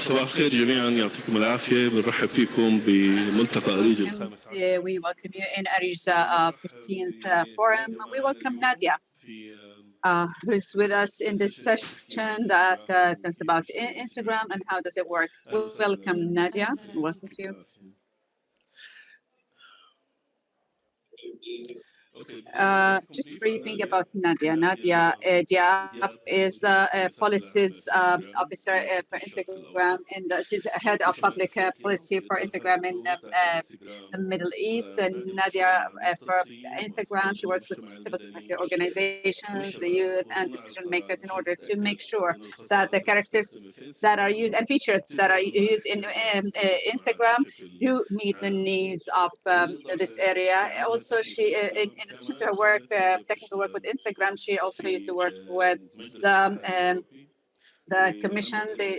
صباح الخير جميعا يعطيكم العافية بنرحب فيكم بملتقى أريج الخامس عشر. We welcome you in ARIJ's 15th forum. We welcome Nadia, who's with us in this session that talks about Instagram and how does it work. Welcome, Nadia. Welcome to you. Just briefing about Nadia. Nadia Diab is the policies officer for Instagram, and she's head of public policy for Instagram in the Middle East. And Nadia, for Instagram, she works with civil society organizations, the youth, and decision makers in order to make sure that the characters that are used and features that are used in Instagram do meet the needs of this area. Also, she, in addition to her work, technical work with Instagram, she also used to work with the Commission, the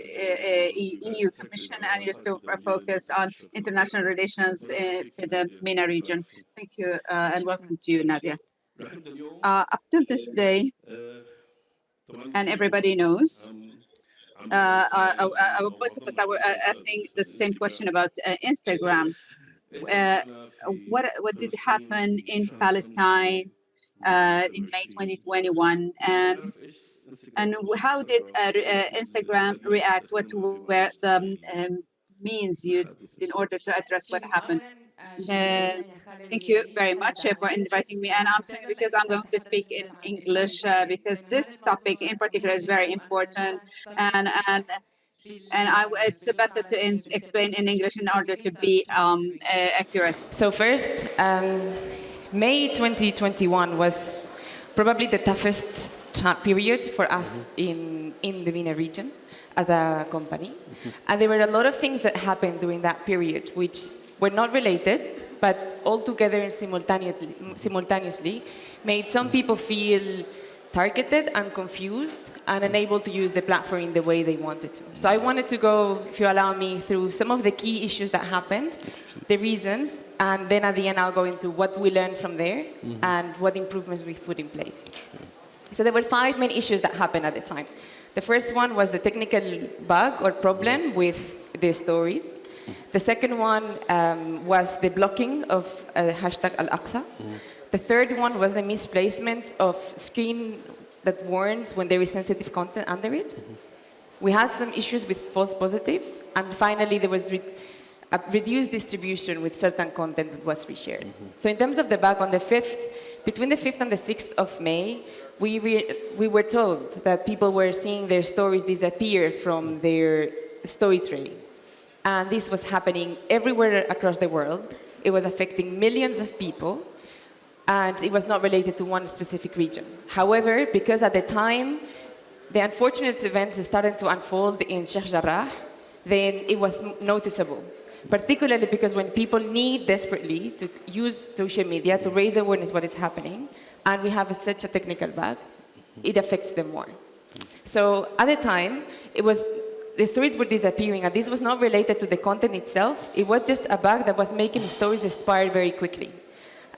EU Commission, and used to focus on international relations for the MENA region. Thank you, and welcome to you, Nadia. Up till this day, and everybody knows, most of us are asking the same question about Instagram. What did happen in Palestine in May 2021, and how did Instagram react? What were the means used in order to address what happened? Thank you very much for inviting me, and I'm saying because I'm going to speak in English because this topic in particular is very important, and it's better to explain in English in order to be accurate. So first, May 2021 was probably the toughest period for us in the MENA region as a company. And there were a lot of things that happened during that period which were not related, but all together and simultaneously made some people feel targeted and confused and unable to use the platform in the way they wanted to. So I wanted to go, if you allow me, through some of the key issues that happened, the reasons, and then at the end I'll go into what we learned from there and what improvements we put in place. So there were 5 main issues that happened at the time. The first one was the technical bug or problem with the stories. The second one was the blocking of hashtag Al-Aqsa. The third one was the misplacement of screen that warns when there is sensitive content under it. We had some issues with false positives. And finally, there was a reduced distribution with certain content that was reshared. So in terms of the bug, on the 5th, between the 5th and the 6th of May, we were told that people were seeing their stories disappear from their story trail. And this was happening everywhere across the world. It was affecting millions of people, and it was not related to one specific region. However, because at the time, the unfortunate events started to unfold in Sheikh Jarrah, then it was noticeable, particularly because when people need desperately to use social media to raise awareness what is happening, and we have such a technical bug, it affects them more. So at the time, the stories were disappearing, and this was not related to the content itself. It was just a bug that was making stories expire very quickly.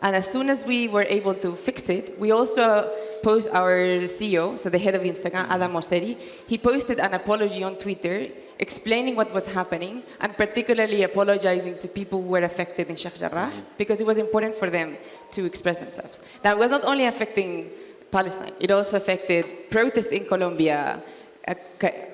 And as soon as we were able to fix it, we also posted our CEO, so the head of Instagram, Adam Mosseri, he posted an apology on Twitter explaining what was happening and particularly apologizing to people who were affected in Sheikh Jarrah because it was important for them to express themselves. That was not only affecting Palestine, it also affected protests in Colombia,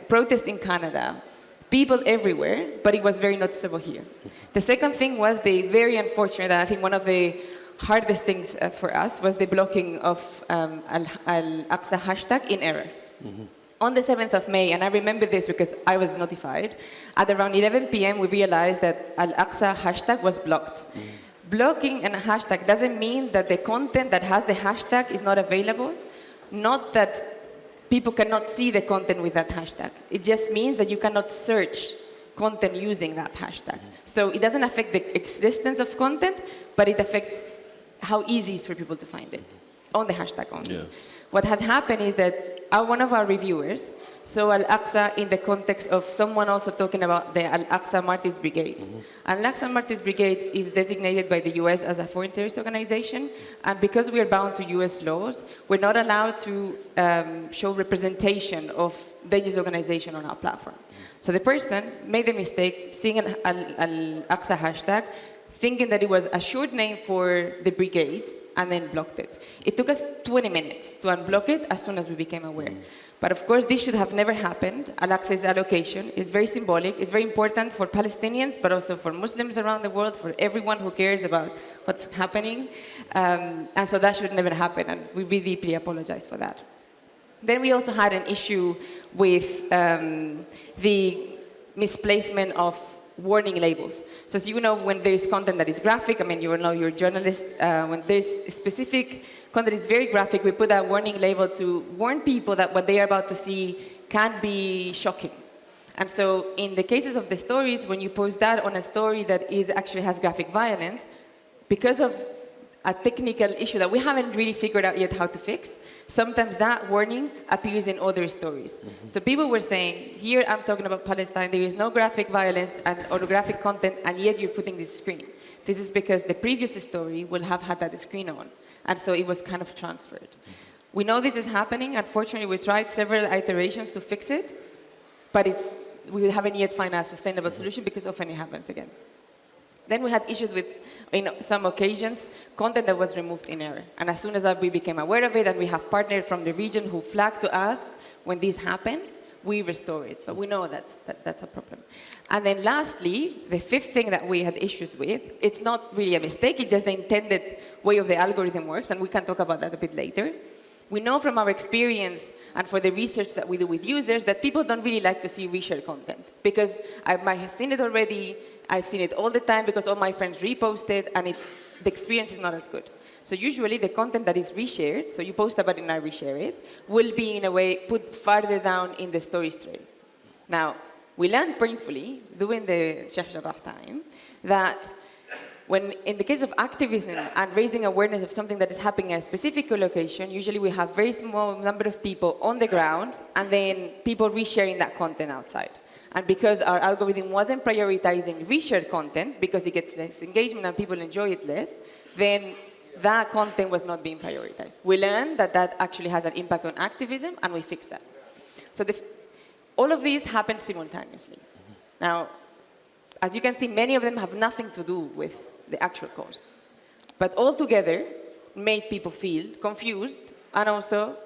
protests in Canada, people everywhere, but it was very noticeable here. The second thing was the very unfortunate, and I think one of the hardest things for us was the blocking of Al-Aqsa hashtag in error. On the 7th of May, and I remember this because I was notified, at around 11 p.m. we realized that Al-Aqsa hashtag was blocked. Blocking a hashtag doesn't mean that the content that has the hashtag is not available, not that people cannot see the content with that hashtag. It just means that you cannot search content using that hashtag. So it doesn't affect the existence of content, but it affects how easy it is for people to find it on the hashtag only. Yeah. What had happened is that one of our reviewers saw Al-Aqsa in the context of someone also talking about the Al-Aqsa Martyrs Brigade. Al-Aqsa Martyrs Brigade is designated by the US as a foreign terrorist organization, and because we are bound to US laws, we're not allowed to show representation of this organization on our platform. So the person made the mistake, seeing an Al-Aqsa hashtag, thinking that it was a short name for the brigades, and then blocked it. It took us 20 minutes to unblock it as soon as we became aware. But of course, this should have never happened. Al-Aqsa's allocation is very symbolic. It's very important for Palestinians, but also for Muslims around the world, for everyone who cares about what's happening. And so that should never happen, and we really deeply apologize for that. Then we also had an issue with the misplacement of warning labels. So as you know, when there's content that is graphic, I mean, you know, you're a journalist, when there's specific content that is very graphic, we put a warning label to warn people that what they are about to see can be shocking. And so in the cases of the stories, when you post that on a story that actually has graphic violence, because of a technical issue that we haven't really figured out yet how to fix, sometimes that warning appears in other stories. So people were saying, here I'm talking about Palestine, there is no graphic violence or graphic content, and yet you're putting this screen. This is because the previous story will have had that screen on, and so it was kind of transferred. We know this is happening. Unfortunately, we tried several iterations to fix it, but we haven't yet found a sustainable solution because often it happens again. Then we had issues with, in some occasions, content that was removed in error. And as soon as we became aware of it, and we have partners from the region who flag to us when this happens, we restore it. But we know that's a problem. And then lastly, the fifth thing that we had issues with, it's not really a mistake, it's just the intended way of the algorithm works, and we can talk about that a bit later. We know from our experience and for the research that we do with users that people don't really like to see reshared content, because I might have seen it already, I've seen it all the time because all my friends repost it, and the experience is not as good. So usually the content that is reshared, so you post about it and I reshare it, will be in a way put farther down in the stories trail. Now, we learned painfully during the Sheikh Jarrah time that when, in the case of activism and raising awareness of something that is happening in a specific location, usually we have very small number of people on the ground and then people resharing that content outside. And because our algorithm wasn't prioritizing reshared content, because it gets less engagement and people enjoy it less, then that content was not being prioritized. We learned that that actually has an impact on activism, and we fixed that. So all of these happened simultaneously. Now, as you can see, many of them have nothing to do with the actual cause. But all together made people feel confused and also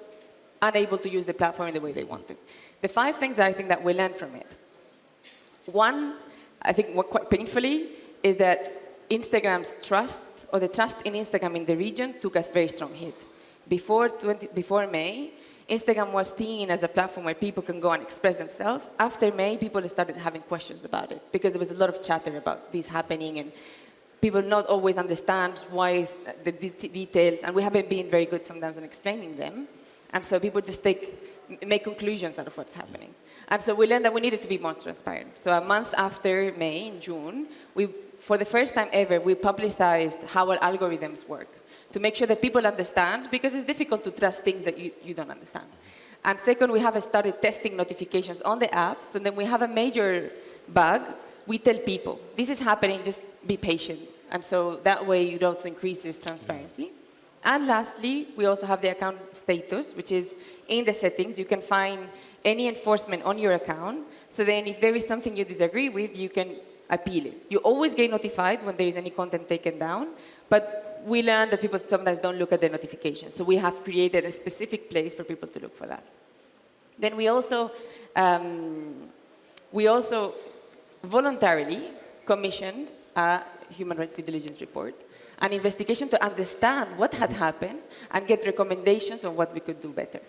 unable to use the platform in the way they wanted. The 5 things I think that we learned from it. One, I think quite painfully, is that Instagram's trust, or the trust in Instagram in the region, took a very strong hit. Before May, Instagram was seen as a platform where people can go and express themselves. After May, people started having questions about it, because there was a lot of chatter about this happening, and people not always understand why the details, and we haven't been very good sometimes in explaining them. And so people just make conclusions out of what's happening. And so we learned that we needed to be more transparent. So a month after May, in June, for the first time ever, we publicized how our algorithms work, to make sure that people understand, because it's difficult to trust things that you don't understand. And second, we have started testing notifications on the app, so then we have a major bug. We tell people, this is happening, just be patient. And so that way it also increases transparency. And lastly, we also have the account status, which is in the settings. You can find any enforcement on your account. So then if there is something you disagree with, you can appeal it. You always get notified when there is any content taken down, but we learned that people sometimes don't look at the notifications. So we have created a specific place for people to look for that. Then we also voluntarily commissioned a human rights due diligence report, an investigation to understand what had happened and get recommendations on what we could do better.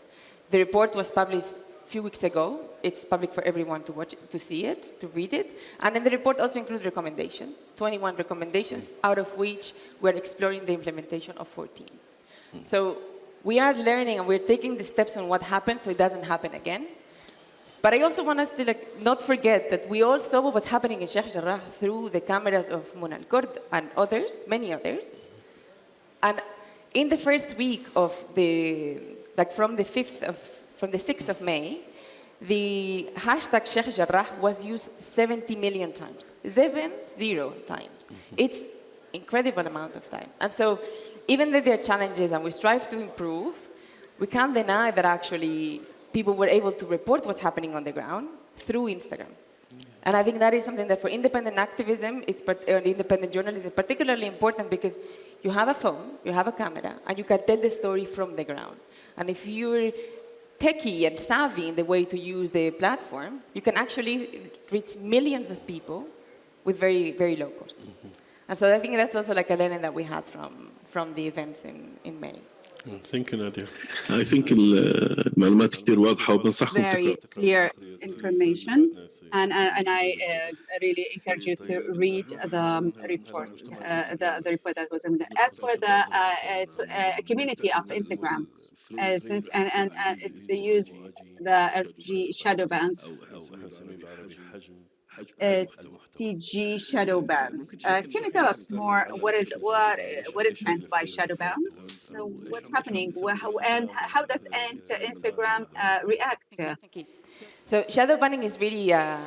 The report was published a few weeks ago. It's public for everyone to watch, to see it, to read it. And then the report also includes recommendations, 21 recommendations, out of which we're exploring the implementation of 14. So we are learning and we're taking the steps on what happened so it doesn't happen again. But I also want us to not forget that we all saw what's happening in Sheikh Jarrah through the cameras of Muna al-Kurd and others, many others. And in the first week of from the 6th of May, the hashtag Sheikh Jarrah was used 70 million times, 70 times. It's incredible amount of time. And so even though there are challenges and we strive to improve, we can't deny that actually people were able to report what's happening on the ground through Instagram. And I think that is something that for independent activism, independent journalism, is particularly important because you have a phone, you have a camera, and you can tell the story from the ground. And if you're techie and savvy in the way to use the platform, you can actually reach millions of people with very, very low cost. And so I think that's also like a learning that we had from the events in May. Thank you, Nadia. I think المعلومات كتير واضحة وبنصحكم Very clear information, and I really encourage you to read the report, the report that was in there. As for the community of Instagram, since and it's they use the RG shadow bans, TG shadow bans. Can you tell us more? What is meant by shadow bans? So what's happening? And how does Instagram react? Okay. So shadow banning is really a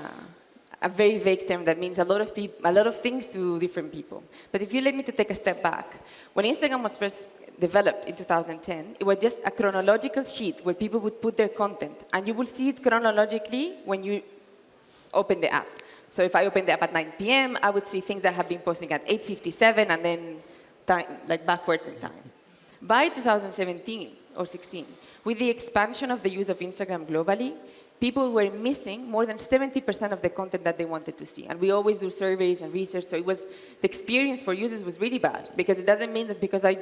very vague term that means a lot of things to different people. But if you let me to take a step back, when Instagram was first developed in 2010, it was just a chronological sheet where people would put their content, and you will see it chronologically when you open the app. So if I open the app at 9 p.m., I would see things that have been posting at 8:57 and then like backwards in time. By 2017 or 16, with the expansion of the use of Instagram globally, people were missing more than 70% of the content that they wanted to see. And we always do surveys and research, so the experience for users was really bad, because it doesn't mean that because I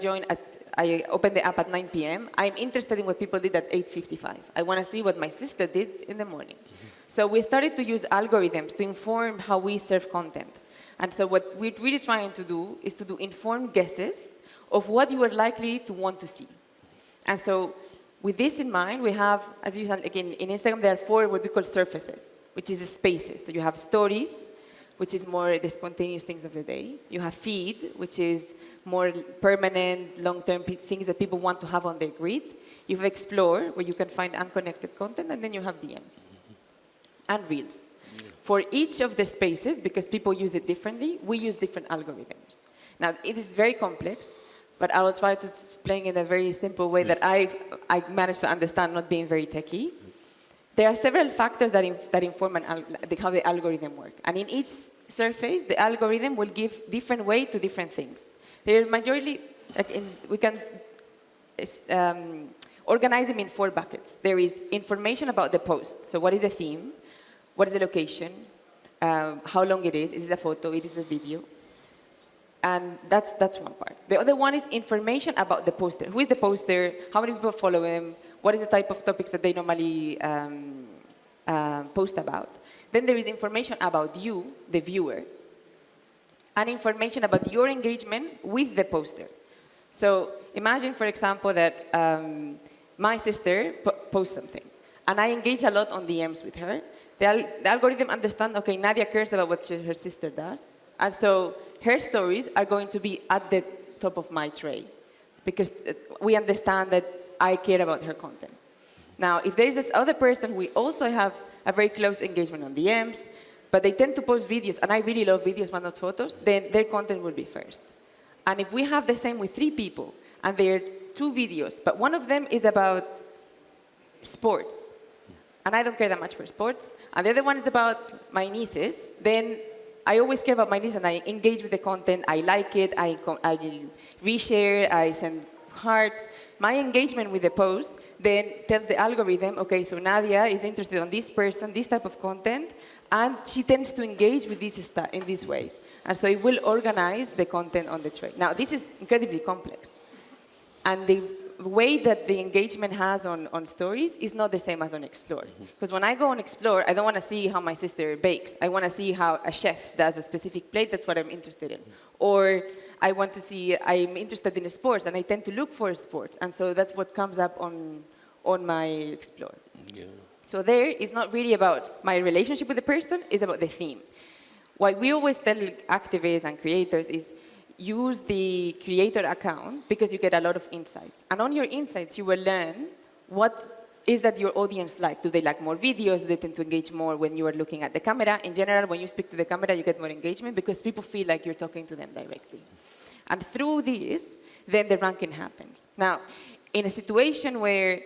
opened the app at 9 p.m., I'm interested in what people did at 8:55. I want to see what my sister did in the morning. So we started to use algorithms to inform how we serve content. And so what we're really trying to do is to do informed guesses of what you are likely to want to see. And so with this in mind, we have, as you said, again, in Instagram, there are 4 what we call surfaces, which is the spaces. So you have stories, which is more the spontaneous things of the day. You have feed, which is more permanent, long-term things that people want to have on their grid. You have explore, where you can find unconnected content, and then you have DMs and reels. For each of the spaces, because people use it differently, we use different algorithms. Now, it is very complex, but I will try to explain in a very simple way that I managed to understand, not being very techie. There are several factors that inform how the algorithm works. And in each surface, the algorithm will give different weight to different things. There are majority, we can organize them in 4 buckets. There is information about the post. So what is the theme? What is the location? How long it is? Is it a photo? It is a video? And that's one part. The other one is information about the poster. Who is the poster? How many people follow him? What is the type of topics that they normally post about? Then there is information about you, the viewer, and information about your engagement with the poster. So imagine, for example, that my sister posts something, and I engage a lot on DMs with her. The algorithm understands, okay, Nadia cares about what her sister does, and so her stories are going to be at the top of my tray, because we understand that I care about her content. Now, if there is this other person, we also have a very close engagement on DMs, but they tend to post videos, and I really love videos, but not photos, then their content will be first. And if we have the same with 3 people, and there are 2 videos, but one of them is about sports, and I don't care that much for sports, and the other one is about my nieces, then I always care about my nieces, and I engage with the content, I like it, I reshare, I send hearts. My engagement with the post then tells the algorithm, okay, so Nadia is interested in this person, this type of content, and she tends to engage with this in these ways. And so it will organize the content on the tray. Now, this is incredibly complex. And the way that the engagement has on stories is not the same as on Explore. Because when I go on Explore, I don't want to see how my sister bakes. I want to see how a chef does a specific plate. That's what I'm interested in. Or I want to see, I'm interested in sports, and I tend to look for sports. And so that's what comes up on my Explore. Yeah. So there is not really about my relationship with the person, it's about the theme. What we always tell activists and creators is use the creator account because you get a lot of insights. And on your insights, you will learn what is that your audience like. Do they like more videos? Do they tend to engage more when you are looking at the camera? In general, when you speak to the camera, you get more engagement because people feel like you're talking to them directly. And through this, then the ranking happens. Now, in a situation where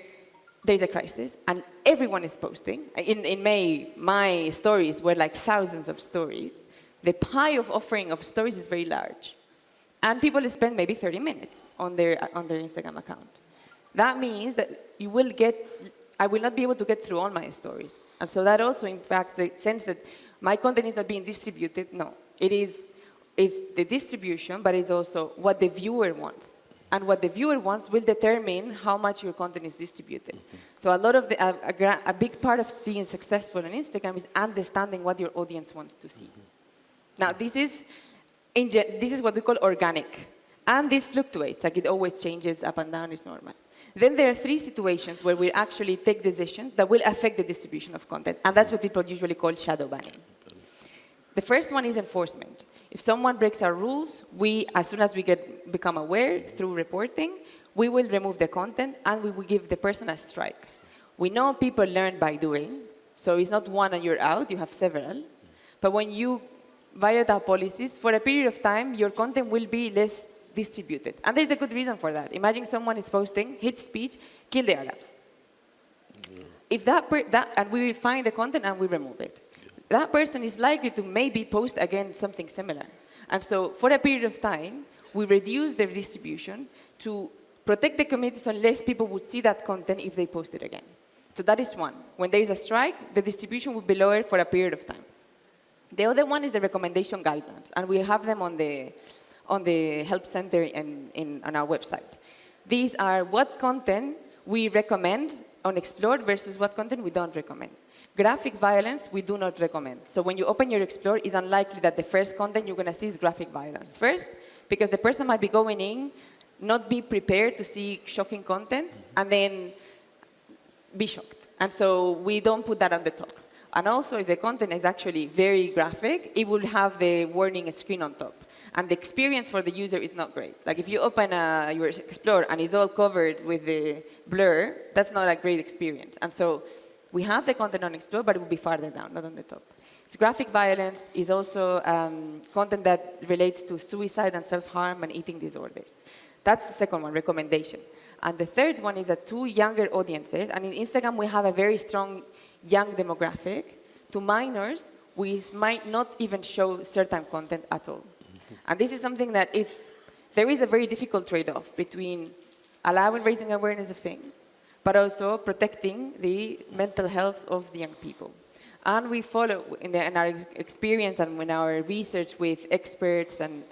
there's a crisis, and everyone is posting. In May, my stories were like thousands of stories. The pie of offering of stories is very large. And people spend maybe 30 minutes on their Instagram account. That means that I will not be able to get through all my stories. And so that also, in fact, the sense that my content is not being distributed, no. It's the distribution, but it's also what the viewer wants. And what the viewer wants will determine how much your content is distributed. So a lot of a big part of being successful on Instagram is understanding what your audience wants to see. Now, this is what we call organic. And this fluctuates, like it always changes up and down, it's normal. Then there are 3 situations where we actually take decisions that will affect the distribution of content. And that's what people usually call shadow banning. The first one is enforcement. If someone breaks our rules, as soon as we become aware through reporting, we will remove the content and we will give the person a strike. We know people learn by doing, so it's not one and you're out, you have several. But when you violate our policies, for a period of time, your content will be less distributed. And there's a good reason for that. Imagine someone is posting hate speech, kill the Arabs. If and we will find the content and we remove it. That person is likely to maybe post again something similar. And so for a period of time, we reduce their distribution to protect the community so less people would see that content if they post it again. So that is one. When there is a strike, the distribution will be lowered for a period of time. The other one is the recommendation guidelines, and we have them on the help center on our website. These are what content we recommend on Explore versus what content we don't recommend. Graphic violence, we do not recommend. So when you open your Explore, it's unlikely that the first content you're going to see is graphic violence. First, because the person might be going in, not be prepared to see shocking content, and then be shocked. And so we don't put that on the top. And also, if the content is actually very graphic, it will have the warning screen on top. And the experience for the user is not great. Like if you open your Explore and it's all covered with the blur, that's not a great experience. And so we have the content on Explore, but it will be farther down, not on the top. It's graphic violence is also content that relates to suicide and self-harm and eating disorders. That's the second one, recommendation. And the third one is that to younger audiences, and in Instagram we have a very strong young demographic. To minors, we might not even show certain content at all. And this is something that there is a very difficult trade-off between raising awareness of things, but also protecting the mental health of the young people. And we follow, in our experience and in our research with experts and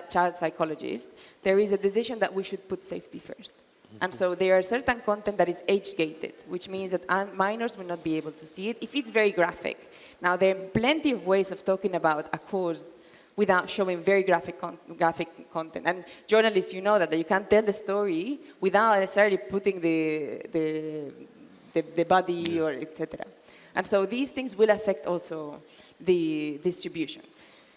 child psychologists, there is a decision that we should put safety first. And so there are certain content that is age-gated, which means that minors will not be able to see it if it's very graphic. Now, there are plenty of ways of talking about a cause without showing very graphic content. And journalists, you know that you can't tell the story without necessarily putting the body, yes, or etc. And so these things will affect also the distribution.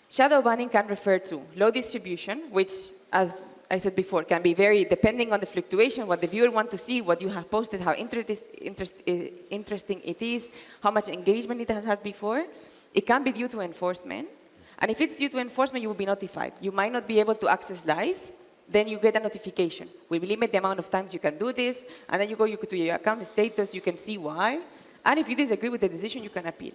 Shadow banning can refer to low distribution, which, as I said before, can be very depending on the fluctuation, what the viewer wants to see, what you have posted, how interesting it is, how much engagement it has before. It can be due to enforcement. And if it's due to enforcement, you will be notified. You might not be able to access live, then you get a notification. We will limit the amount of times you can do this, and then you go to your account status, you can see why. And if you disagree with the decision, you can appeal.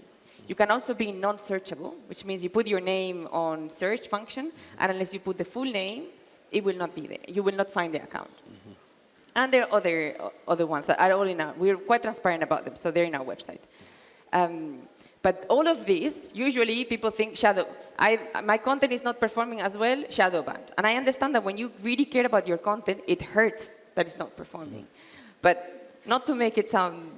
You can also be non-searchable, which means you put your name on search function, and unless you put the full name, it will not be there. You will not find the account. Mm-hmm. And there are other ones that are all we're quite transparent about them, so they're in our website. But all of this, usually people think my content is not performing as well, shadow banned. And I understand that when you really care about your content, it hurts that it's not performing. But not to make it sound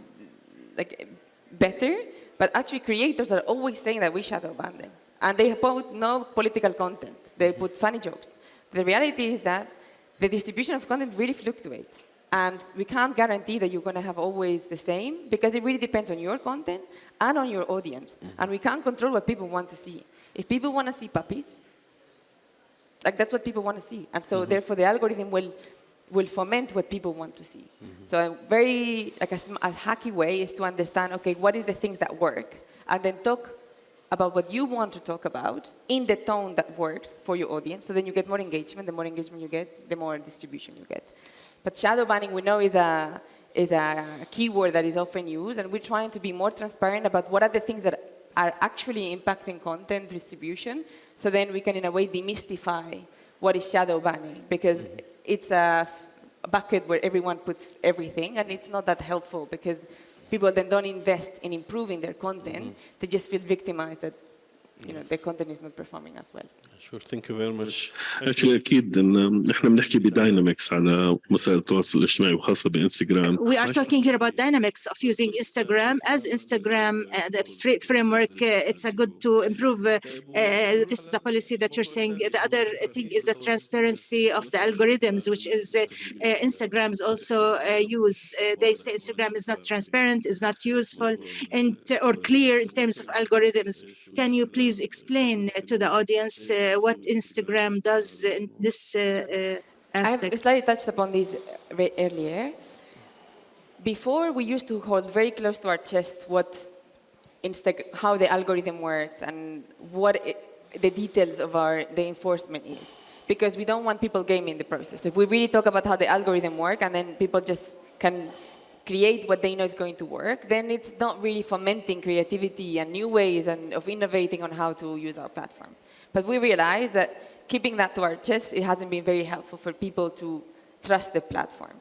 like better, but actually creators are always saying that we shadow ban them. And they put no political content. They put funny jokes. The reality is that the distribution of content really fluctuates. And we can't guarantee that you're going to have always the same, because it really depends on your content and on your audience. Mm-hmm. And we can't control what people want to see. If people want to see puppies, that's what people want to see. And so mm-hmm. therefore the algorithm will foment what people want to see. Mm-hmm. So a very a hacky way is to understand, okay, what is the things that work? And then talk about what you want to talk about in the tone that works for your audience. So then you get more engagement. The more engagement you get, the more distribution you get. But shadow banning, we know, is a is a keyword that is often used, and we're trying to be more transparent about what are the things that are actually impacting content distribution, so then we can, in a way, demystify what is shadow banning, because it's a bucket where everyone puts everything, and it's not that helpful because people then don't invest in improving their content. They just feel victimized that their content is not performing as well. Sure, thank you very much. Actually أكيد إن إحنا بنحكي بداينامكس على وسائل التواصل الاجتماعي وخاصة بإنستغرام. We are talking here about dynamics of using Instagram. As Instagram, the framework, it's a good to improve. This is a policy that you're saying. The other thing is the transparency of the algorithms, which is Instagram's also use. They say Instagram is not transparent, is not useful, or clear in terms of algorithms. Can you please explain to the audience what Instagram does in this aspect? I have slightly touched upon this earlier. Before, we used to hold very close to our chest how the algorithm works and what the details of the enforcement is, because we don't want people gaming the process. If we really talk about how the algorithm works and then people just can create what they know is going to work, then it's not really fomenting creativity and new ways of innovating on how to use our platform. But we realized that keeping that to our chest, it hasn't been very helpful for people to trust the platform.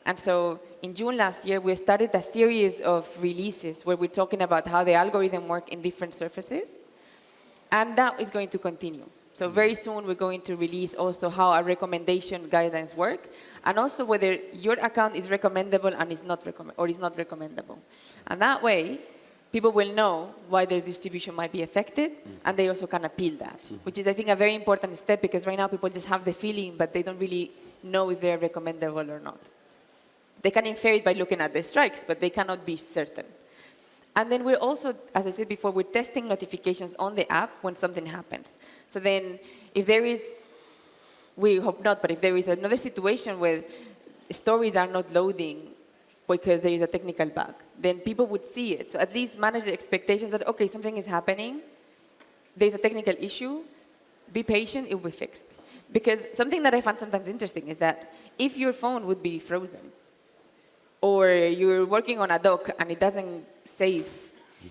And so in June last year, we started a series of releases where we're talking about how the algorithm works in different surfaces. And that is going to continue. So very soon, we're going to release also how our recommendation guidelines work, and also whether your account is recommendable and is not recommendable. And that way, people will know why their distribution might be affected, and they also can appeal that, which is, I think, a very important step, because right now people just have the feeling, but they don't really know if they're recommendable or not. They can infer it by looking at the strikes, but they cannot be certain. And then we're also, as I said before, we're testing notifications on the app when something happens. So then if there is, we hope not, but if there is another situation where stories are not loading because there is a technical bug, then people would see it. So at least manage the expectations that, okay, something is happening, there's a technical issue, be patient, it will be fixed. Because something that I find sometimes interesting is that if your phone would be frozen, or you're working on a dock and it doesn't save,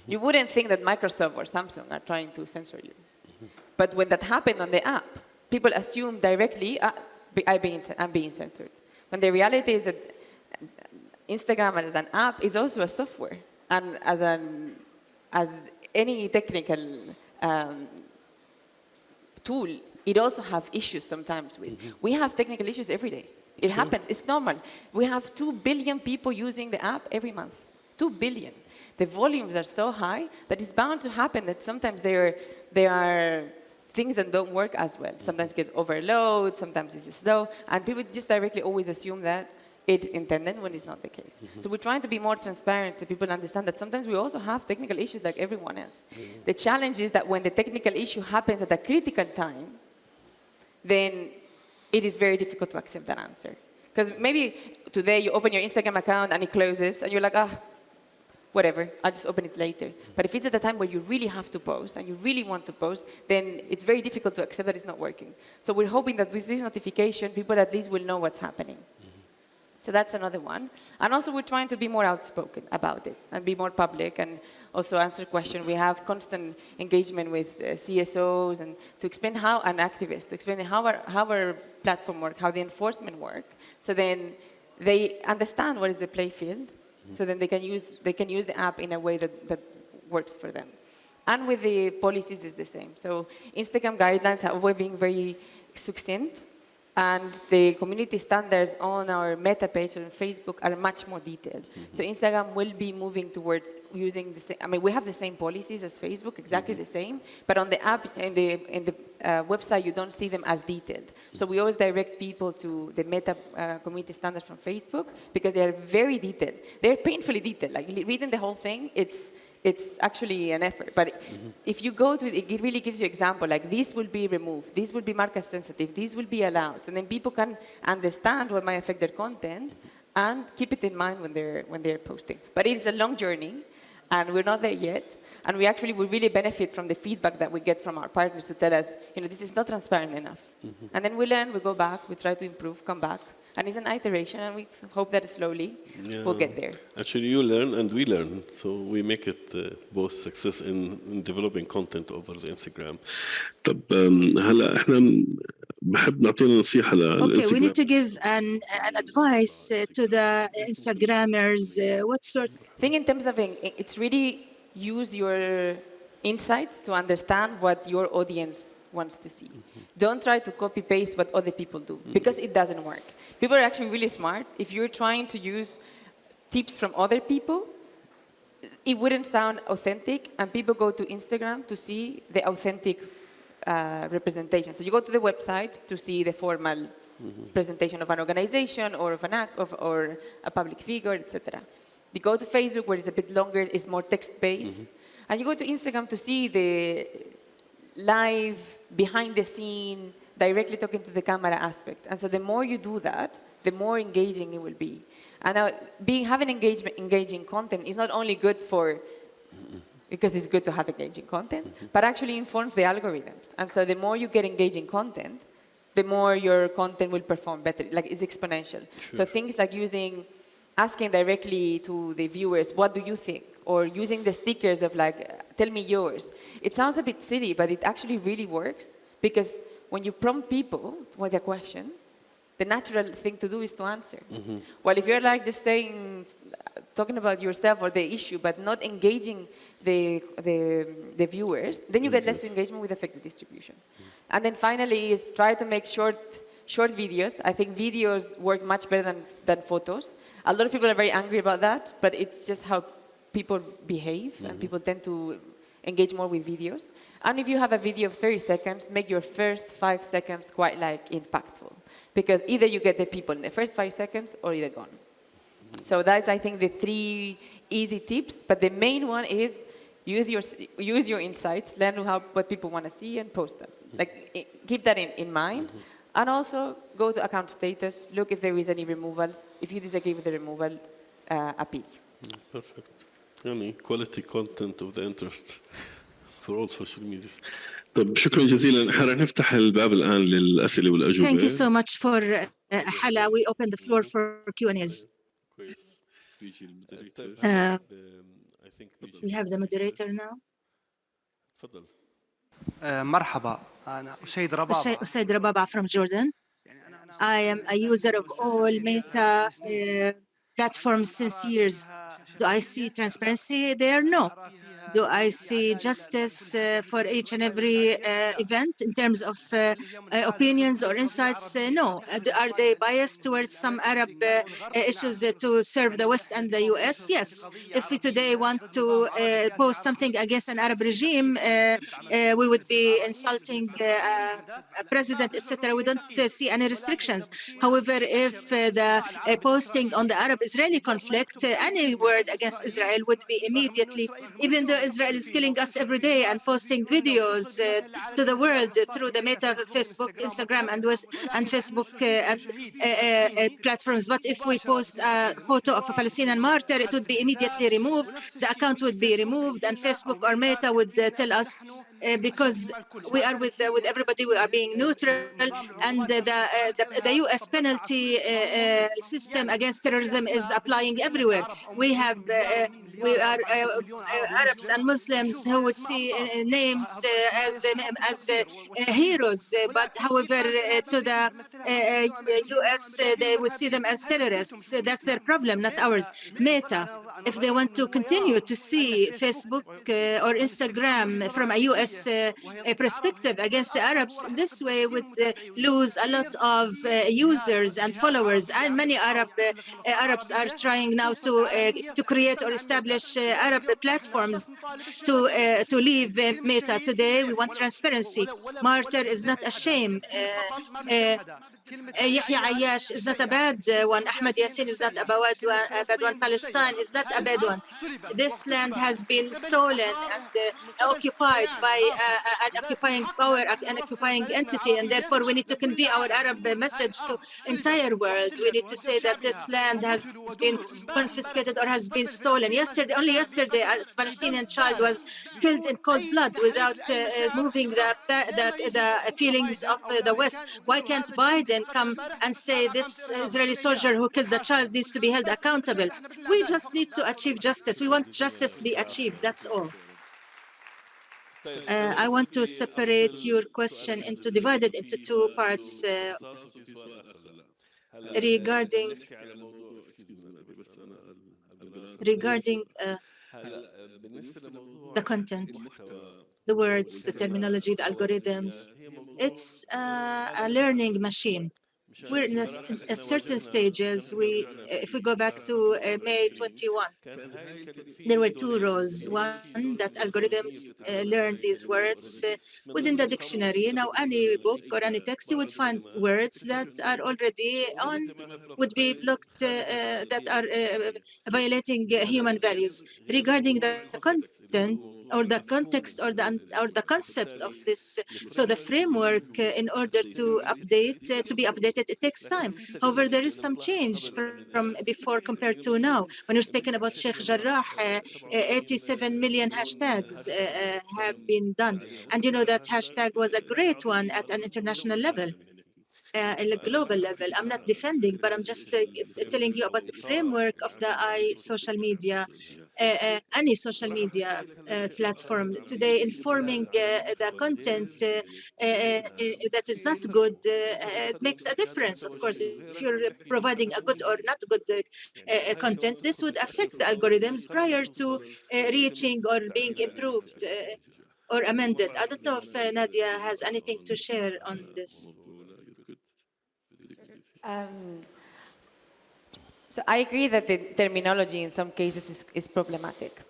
you wouldn't think that Microsoft or Samsung are trying to censor you. But when that happened on the app, people assume directly, I'm being censored. When the reality is that Instagram as an app is also a software. And as any technical tool, it also have issues sometimes with. We have technical issues every day. It happens. It's normal. We have 2 billion people using the app every month. 2 billion. The volumes are so high that it's bound to happen that sometimes there are things that don't work as well. Sometimes get overload, sometimes it's slow, and people just directly always assume that it's intended when it's not the case. So we're trying to be more transparent so people understand that sometimes we also have technical issues like everyone else. The challenge is that when the technical issue happens at a critical time, then it is very difficult to accept that answer. Because maybe today you open your Instagram account and it closes, and you're like, whatever, I'll just open it later. But if it's at a time where you really have to post and you really want to post, then it's very difficult to accept that it's not working. So we're hoping that with this notification, people at least will know what's happening. So that's another one. And also we're trying to be more outspoken about it and be more public and also answer questions. We have constant engagement with CSOs and to explain how, and activists, to explain how our platform works, how the enforcement work. So then they understand what is the play field. So then they can use the app in a way that works for them. And with the policies is the same. So Instagram guidelines have always been very succinct, and the community standards on our meta page on Facebook are much more detailed. So Instagram will be moving towards using the same, I mean, we have the same policies as Facebook, exactly the same, but on the app, in the website, you don't see them as detailed. So we always direct people to the meta community standards from Facebook because they are very detailed. They're painfully detailed. Like reading the whole thing, it's actually an effort. But if you go to it, it really gives you example, like this will be removed, this will be market sensitive, this will be allowed. So then people can understand what might affect their content and keep it in mind when they're posting. But it is a long journey, and we're not there yet. And we actually will really benefit from the feedback that we get from our partners to tell us, this is not transparent enough. And then we learn, we go back, we try to improve, come back. And it's an iteration, and we hope that slowly we'll get there. Actually, you learn and we learn, so we make it both success in developing content over the Instagram. طب هلا احنا بحب نعطينا نصيحة Okay, we للإنستغرام. need to give an advice to the Instagrammers. What sort? I think in terms of it's really use your insights to understand what your audience wants to see. Don't try to copy paste what other people do because it doesn't work. People are actually really smart. If you're trying to use tips from other people, it wouldn't sound authentic, and people go to Instagram to see the authentic representation. So you go to the website to see the formal presentation of an organization or of an act or a public figure, etc. You go to Facebook where it's a bit longer, it's more text-based, and you go to Instagram to see the live, behind the scene, directly talking to the camera aspect. And so the more you do that, the more engaging it will be. And now having engaging content is not only good for because it's good to have engaging content, but actually informs the algorithms. And so the more you get engaging content, the more your content will perform better. Like it's exponential. Sure. So things like asking directly to the viewers, what do you think? Or using the stickers of like, tell me yours. It sounds a bit silly, but it actually really works because when you prompt people with a question, the natural thing to do is to answer. Well, if you're like just talking about yourself or the issue, but not engaging the viewers, then you get less engagement with effective distribution. And then finally is try to make short videos. I think videos work much better than photos. A lot of people are very angry about that, but it's just how people behave, and people tend to engage more with videos. And if you have a video of 30 seconds, make your first 5 seconds quite like impactful. Because either you get the people in the first 5 seconds or they're gone. So that's, I think, the 3 easy tips. But the main one is use your insights, learn what people want to see, and post them. Like, keep that in mind. And also go to account status, look if there is any removals. If you disagree with the removal, appeal. Perfect. يعني quality content of the interest for all social media. طب شكرا جزيلا. حرا نفتح الباب الآن للأسئلة والأجوبة. Thank you so much for Hala. We open the floor for Q&As. We have the moderator now. تفضل. مرحبا أنا Usaid Rababa from Jordan. I am a user of all Meta platforms since years. Do I see transparency there? No. Do I see justice for each and every event in terms of opinions or insights? No. Are they biased towards some Arab issues to serve the West and the US? Yes. If we today want to post something against an Arab regime, we would be insulting a president, etc. We don't see any restrictions. However, if the posting on the Arab-Israeli conflict, any word against Israel would be immediately, even though Israel is killing us every day and posting videos to the world through the Meta, Facebook, Instagram, and Facebook platforms. But if we post a photo of a Palestinian martyr, it would be immediately removed. The account would be removed, and Facebook or Meta would tell us because we are with everybody, we are being neutral, and the U.S. penalty system against terrorism is applying everywhere. We are Arabs and Muslims who would see names as heroes, but however to the U.S. they would see them as terrorists. That's their problem, not ours. Meta, if they want to continue to see Facebook or Instagram from a U.S. perspective against the Arabs, this way would lose a lot of users and followers. And many Arabs are trying now to create or establish Arab platforms to leave Meta. Today, we want transparency. Martyr is not a shame. Yahya Ayyash is not a bad one. Ahmed Yassin is not a bad one. Palestine is not a bad one. This land has been stolen and occupied by an occupying power, an occupying entity, and therefore we need to convey our Arab message to entire world. We need to say that this land has been confiscated or has been stolen. Only yesterday, a Palestinian child was killed in cold blood without moving the feelings of the West. Why can't Biden then come and say this Israeli soldier who killed the child needs to be held accountable. We just need to achieve justice. We want justice to be achieved. That's all. I want to separate your question into divided into two parts regarding the content, the words, the terminology, the algorithms. It's a learning machine. We're in at certain stages. If we go back to May 21, there were two roles. One, that algorithms learn these words within the dictionary. Now, any book or any text, you would find words that are already on, would be blocked, that are violating human values. Regarding the content or the context or the concept of this, so the framework in order to be updated, it takes time. However, there is some change from before compared to now. When you're speaking about Sheikh Jarrah, 87 million hashtags have been done. And you know that hashtag was a great one at an international level. At a global level. I'm not defending, but I'm just telling you about the framework of the social media, any social media platform today, informing the content that is not good. It makes a difference, of course. If you're providing a good or not good content, this would affect the algorithms prior to reaching or being improved or amended. I don't know if Nadia has anything to share on this. So I agree that the terminology in some cases is problematic,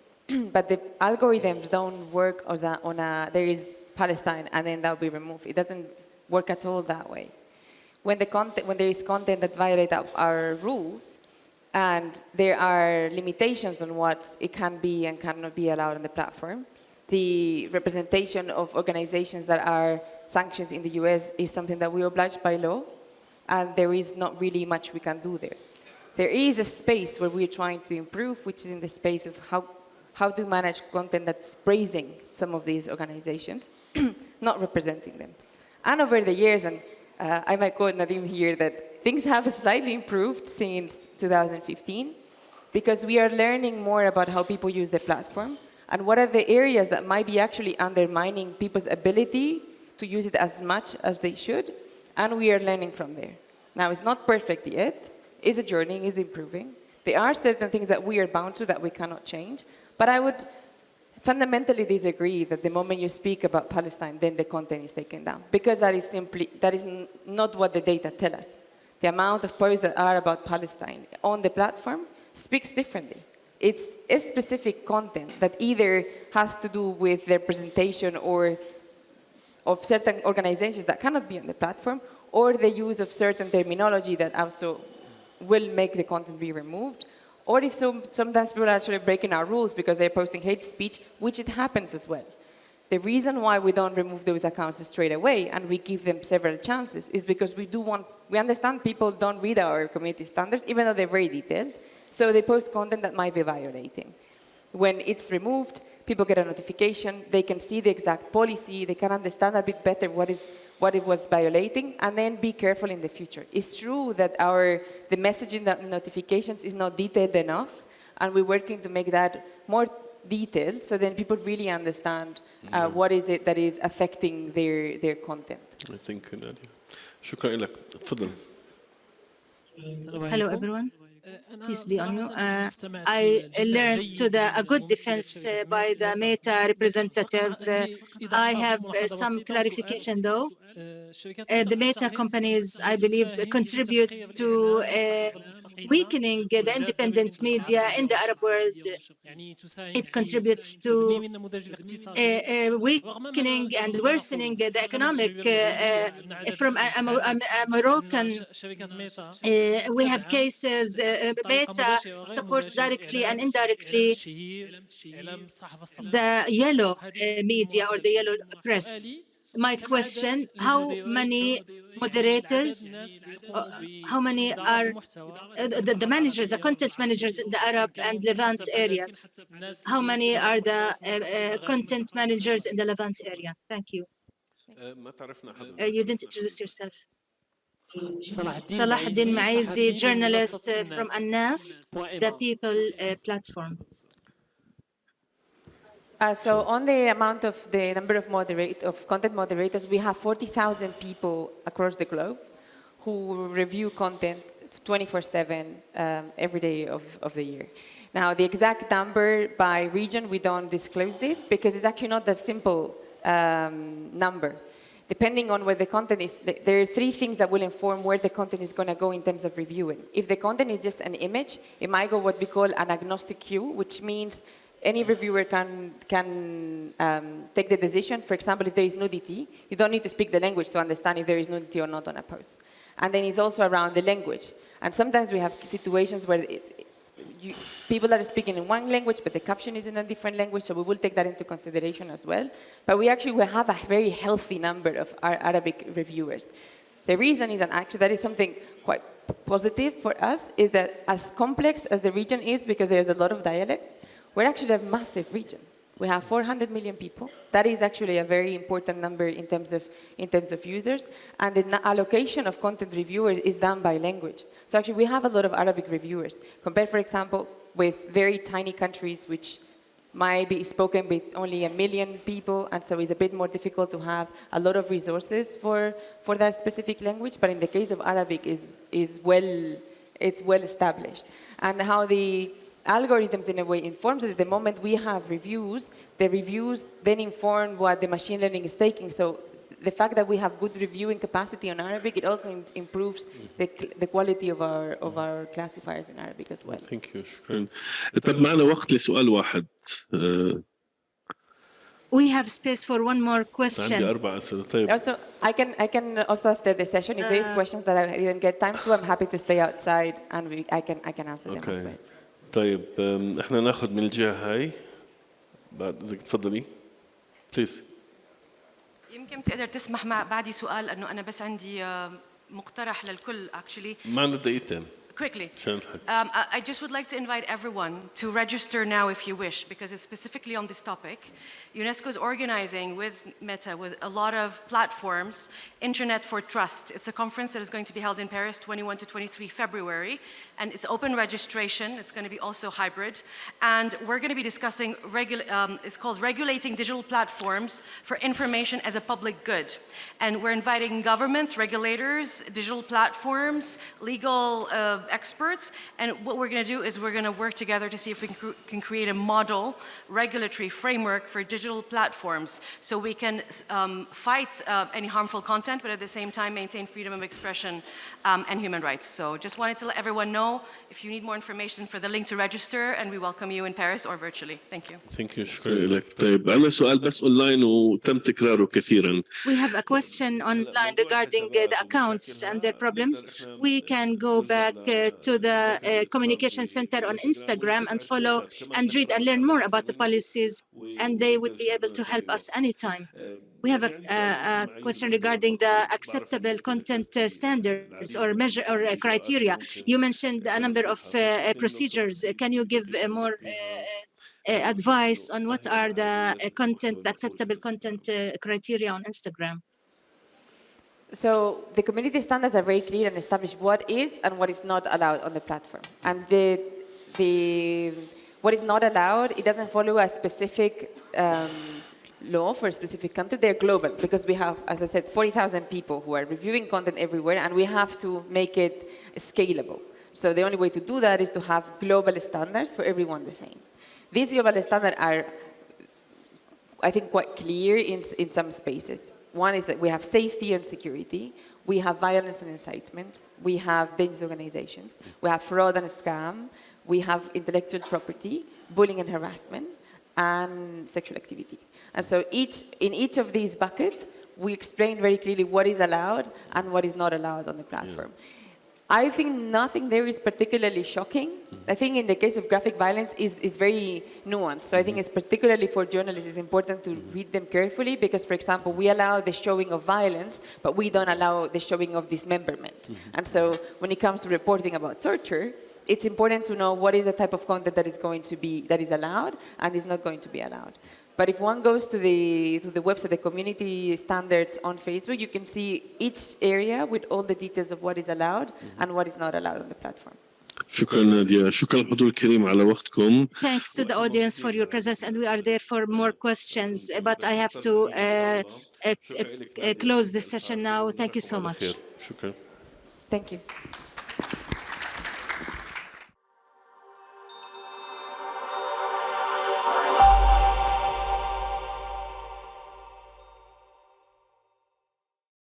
but the algorithms don't work there is Palestine and then that'll be removed. It doesn't work at all that way. When there is content that violates our rules, and there are limitations on what it can be and cannot be allowed on the platform, the representation of organizations that are sanctioned in the US is something that we're obliged by law, and there is not really much we can do there. There is a space where we're trying to improve, which is in the space of how to manage content that's praising some of these organizations, not representing them. And over the years, and I might quote Nadim here, that things have slightly improved since 2015, because we are learning more about how people use the platform and what are the areas that might be actually undermining people's ability to use it as much as they should, and we are learning from there. Now, it's not perfect yet. It's a journey, it's improving. There are certain things that we are bound to that we cannot change, but I would fundamentally disagree that the moment you speak about Palestine, then the content is taken down, because that is not what the data tell us. The amount of posts that are about Palestine on the platform speaks differently. It's a specific content that either has to do with their presentation or of certain organizations that cannot be on the platform, or the use of certain terminology that also will make the content be removed, or if sometimes people are actually breaking our rules because they're posting hate speech, which it happens as well. The reason why we don't remove those accounts straight away and we give them several chances is because we understand people don't read our community standards, even though they're very detailed, so they post content that might be violating. When it's removed, people get a notification, they can see the exact policy, they can understand a bit better what it was violating, and then be careful in the future. It's true that the messaging that notifications is not detailed enough, and we're working to make that more detailed, so then people really understand what is it that is affecting their content. I think Nadia. شكرا لك. تفضل. Hello, everyone. Peace be on you. I learned a good defense by the Meta representative. I have some clarification though. The Meta companies, I believe, contribute to weakening the independent media in the Arab world. It contributes to weakening and worsening the economic from a Moroccan. We have cases. Meta supports directly and indirectly the yellow media or the yellow press. My question, how many moderators, how many are the managers, the content managers in the Arab and Levant areas? How many are the content managers in the Levant area? Thank you. You didn't introduce yourself. Salah Din Maizi, journalist from Annas, the People platform. So on the amount of the number of content moderators, we have 40,000 people across the globe who review content 24/7 every day of the year. Now, the exact number by region, we don't disclose this because it's actually not that simple number. Depending on where the content is, there are three things that will inform where the content is going to go in terms of reviewing. If the content is just an image, it might go what we call an agnostic queue, which means any reviewer can take the decision. For example, if there is nudity, you don't need to speak the language to understand if there is nudity or not on a post. And then it's also around the language. And sometimes we have situations where people are speaking in one language, but the caption is in a different language, so we will take that into consideration as well. But we have a very healthy number of Arabic reviewers. The reason is, and actually that is something quite positive for us, is that as complex as the region is, because there's a lot of dialects, we're actually a massive region. We have 400 million people. That is actually a very important number in terms of users. And the allocation of content reviewers is done by language. So actually, we have a lot of Arabic reviewers. Compared, for example, with very tiny countries, which might be spoken with only 1 million people, and so it's a bit more difficult to have a lot of resources for that specific language. But in the case of Arabic, it's well established. And how the algorithms in a way informs us. The moment we have reviews, the reviews then inform what the machine learning is taking. So the fact that we have good reviewing capacity on Arabic, it also improves the quality of our classifiers in Arabic as well. Thank you. شكرا. طب معنا وقت لسؤال واحد. We have space for one more عندي question. 4 أسئلة. طيب. Also, I can also after the session, if there is questions that I didn't get time to, I'm happy to stay outside and I can answer them as well. طيب احنا ناخذ من الجهه هاي بعد اذا تفضلي بليز. يمكن تقدر تسمح مع بعدي سؤال انه انا بس عندي مقترح للكل actually. معنا دقيقتين. Quickly. I just would like to invite everyone to register now if you wish, because it's specifically on this topic. UNESCO is organizing with Meta, with a lot of platforms, Internet for Trust. It's a conference that is going to be held in Paris 21 to 23 February, and it's open registration. It's going to be also hybrid. And we're going to be discussing, it's called Regulating Digital Platforms for Information as a Public Good. And we're inviting governments, regulators, digital platforms, legal experts, and what we're going to do is we're going to work together to see if we can create a model regulatory framework for digital platforms so we can fight any harmful content, but at the same time maintain freedom of expression and human rights. So just wanted to let everyone know if you need more information for the link to register, and we welcome you in Paris or virtually. Thank you. Thank you. شكرا لك. طيب أنا سؤال بس أونلاين وتم تكراره كثيرا. We have a question online regarding the accounts and their problems. We can go back to the communication center on Instagram and follow and read and learn more about the policies, and they would be able to help us anytime. We have a question regarding the acceptable content standards or measure or criteria. You mentioned a number of procedures. Can you give more advice on what are the acceptable content criteria on Instagram? So the community standards are very clear and establish what is and what is not allowed on the platform. And what is not allowed, it doesn't follow a specific law for a specific country. They're global because we have, as I said, 40,000 people who are reviewing content everywhere, and we have to make it scalable. So the only way to do that is to have global standards for everyone the same. These global standards are, I think, quite clear in some spaces. One is that we have safety and security, we have violence and incitement, we have dangerous organizations, we have fraud and scam, we have intellectual property, bullying and harassment, and sexual activity. And so in each of these buckets, we explain very clearly what is allowed and what is not allowed on the platform. I think nothing there is particularly shocking. I think in the case of graphic violence is very nuanced. So I think it's particularly for journalists, it's important to read them carefully because, for example, we allow the showing of violence, but we don't allow the showing of dismemberment. And so when it comes to reporting about torture, it's important to know what is the type of content that is allowed and is not going to be allowed. But if one goes to the website, the community standards on Facebook, you can see each area with all the details of what is allowed and what is not allowed on the platform. شكرا نادية، شكرا الحضور الكريم على وقتكم. Thanks to the audience for your presence, and we are there for more questions, but I have to close this session now. Thank you so much. شكرا. Thank you.